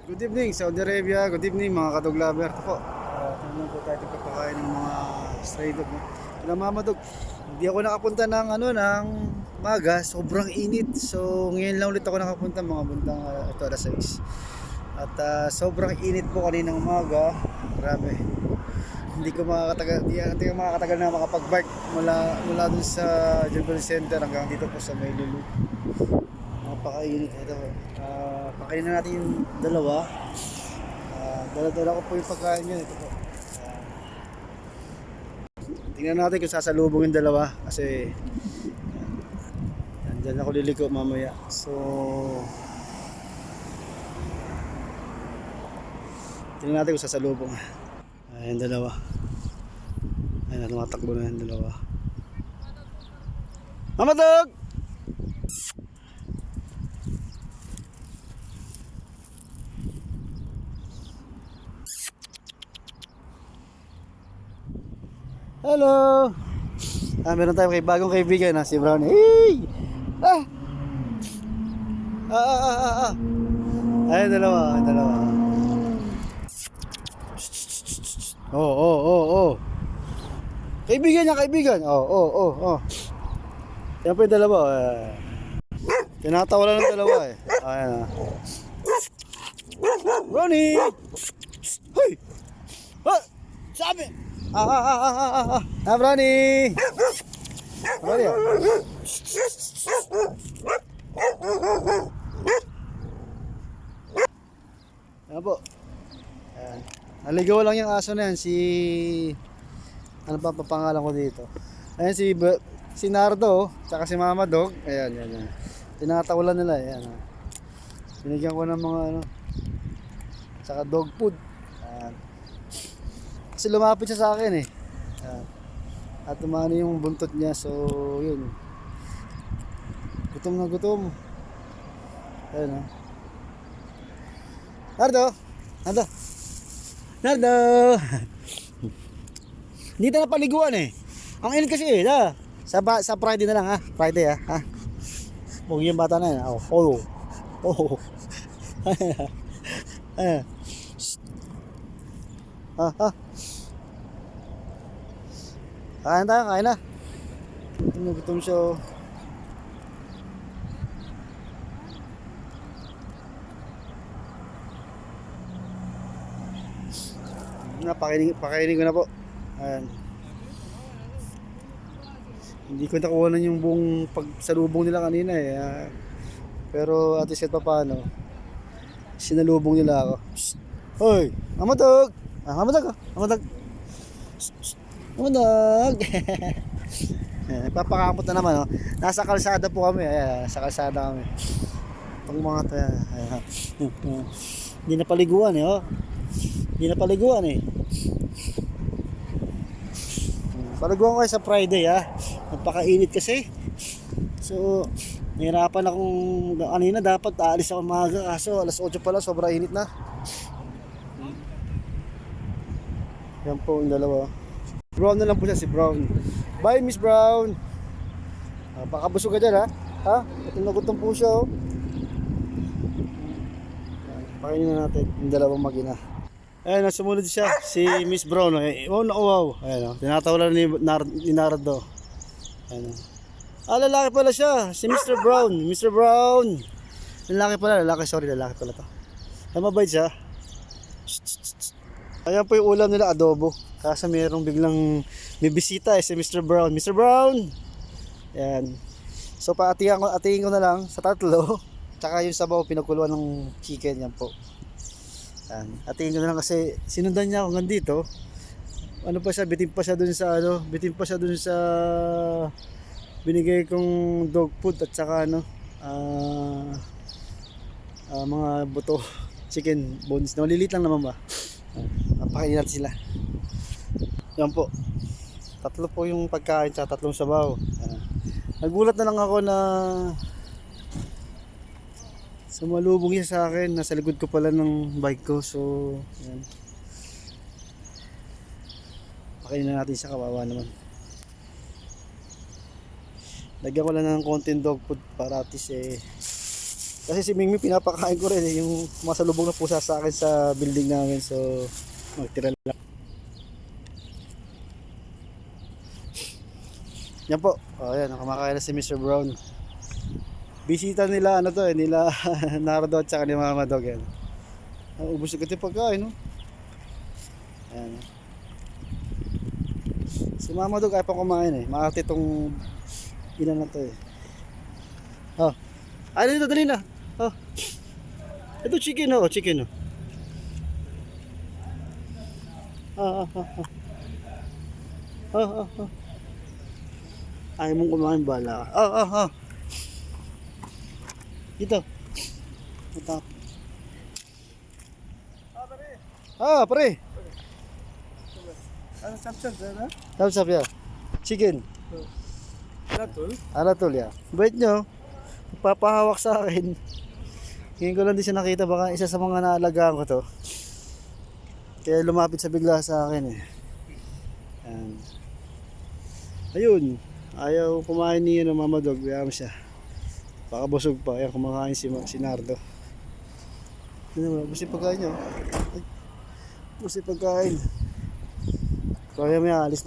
Good evening, Saudi Arabia. Good evening mga kadog lover. Ito po. Tingnan po tayo pagpapakain ng mga stray dog. No? Kila mama dog. Hindi ako nakapunta ng ng maga. Sobrang init. So ngayon lang ulit ako nakapunta mga buntang ito alas 6. At sobrang init po kaninang umaga. Grabe. Hindi ko makakatagal na makapag-bike mula dun sa Jungle Center hanggang dito po sa Maylulu. Napakainit ito. Pakainin na natin yung dalawa. Dala-dala ko po yung pagkain nyo. Ito po. Tingnan natin kung sasalubong yung dalawa. Kasi dyan ako liliko mamaya. So tingnan natin kung sasalubong. Ayan dalawa. Ayan, tumatakbo na yung dalawa. Mama Dog! Hello! Meron tayong bagong kaibigan na si Brownie. Hey! Ah! Ayun dalawa, ayun dalawa. Oh. Kaibigan niya, kaibigan. Oh. Yan po yung dalawa. Tinatawa lang ng dalawa eh. Ayan na. Brownie! Hey! Ah! Sabi! Brownie! Brownie! Ayan po. Ayan. Naligaw lang yung aso na yan. Ano pa papangalan ko dito? Ayan si Nardo. Tsaka si Mama Dog. Ayan. Tinatawalan nila. Ayan. Binigyan ko ng mga tsaka dog food. Ayan. Kasi lumapit siya sa akin eh. Ayan. At umano yung buntot niya. So yun. Gutom na gutom. Ayan o. Nardo! Dito na paliguan eh. Ang init kasi eh. Sa Friday na lang ha. Friday ha. Huwag yung bata na yan. Oh. Ayan. Kain na. Gutom siya oh. Pakainin ko na po. Ayan. Hindi ko nakuha yung buong pagsalubong nila kanina eh. Pero at least pa paano sinalubong nila ako. Shh. Hoy, Mamadog! Mamadog! Papakamot na naman oh. Nasa kalsada po kami. Ayan, sa kalsada kami. Itong mga to yan. Hindi na paliguan eh oh. Paliguan ko kayo sa Friday ha. Napakainit kasi. So nahirapan akong kanina, dapat aalis ako maaga kaso alas 8 pa lang, sobrang init na. Yan po yung dalawa. Brown na lang po siya, si Brown. Bye Miss Brown. Pakabusog ka dyan ha. Gutom po siya oh. Pakainin na natin yung dalawang magina. Ayun, sumunod siya, si Miss Brown. Wow. Ayun, tinatawalan ni Nardo. Ayun. Lalaki pala siya, si Mr. Brown. Lalaki pala to. Ay, mabait siya. Ayan po yung ulam nila, adobo. Kasi mayroong biglang may bisita si Mr. Brown. Mr. Brown! Ayan. So, atingin ko na lang sa tatlo. Tsaka yung sabaw, pinagkuluan ng chicken, yan po. Atingin ko na lang kasi sinundan niya ako hanggang dito. Bitin pa siya dun sa binigay kong dog food at saka mga buto, chicken bones na maliliit lang naman ba. Napakain natin sila. Yan po. Tatlo po yung pagkain sa tatlong sabaw. Nagulat na lang ako na sumalubong siya sa akin, nasa likod ko pala ng bike ko. So yan, pakainin na natin siya, kawawa naman. Lagyan ko lang ng konting dog food para at least Kasi si Mingming pinapakain ko rin eh, yung masalubong na pusa sa akin sa building namin. So, magtira lang. Yan po. Oh, yan, kumakain na si Mr. Brown. Bisita nila ano to eh, nila Nardo at saka ni Mama Dog yan. Ubus agad yung pagkain, no? Ayan. Si Mama Dog ayaw pang kumain eh. Maarte itong ina na to eh. Oh. Ay, dito, dali na. Oh. Ito chicken oh, chicken oh. Ah, ah, ah, ah. Ah, ah, ah. Ayaw mong kumain, bala ka. Ah, ah, ah. Dito. Ito. Ah, pare. Ano sapsap na? Thumbs up, yeah. Chicken. Ratol? Alatol, yeah. Bait nyo. Papahawak sa akin. Ngayon ko lang din siya nakita. Baka isa sa mga naalagaan ko to. Kaya lumapit sa bigla sa akin eh. Ayan. Ayun. Ayaw kumain niya ng Mama Dog. Bayaan mo siya. Baka busog pa. Ayan, kumakain si Nardo. Ano, busi pagkain nyo. Busi pagkain. So, ayan, may alis na.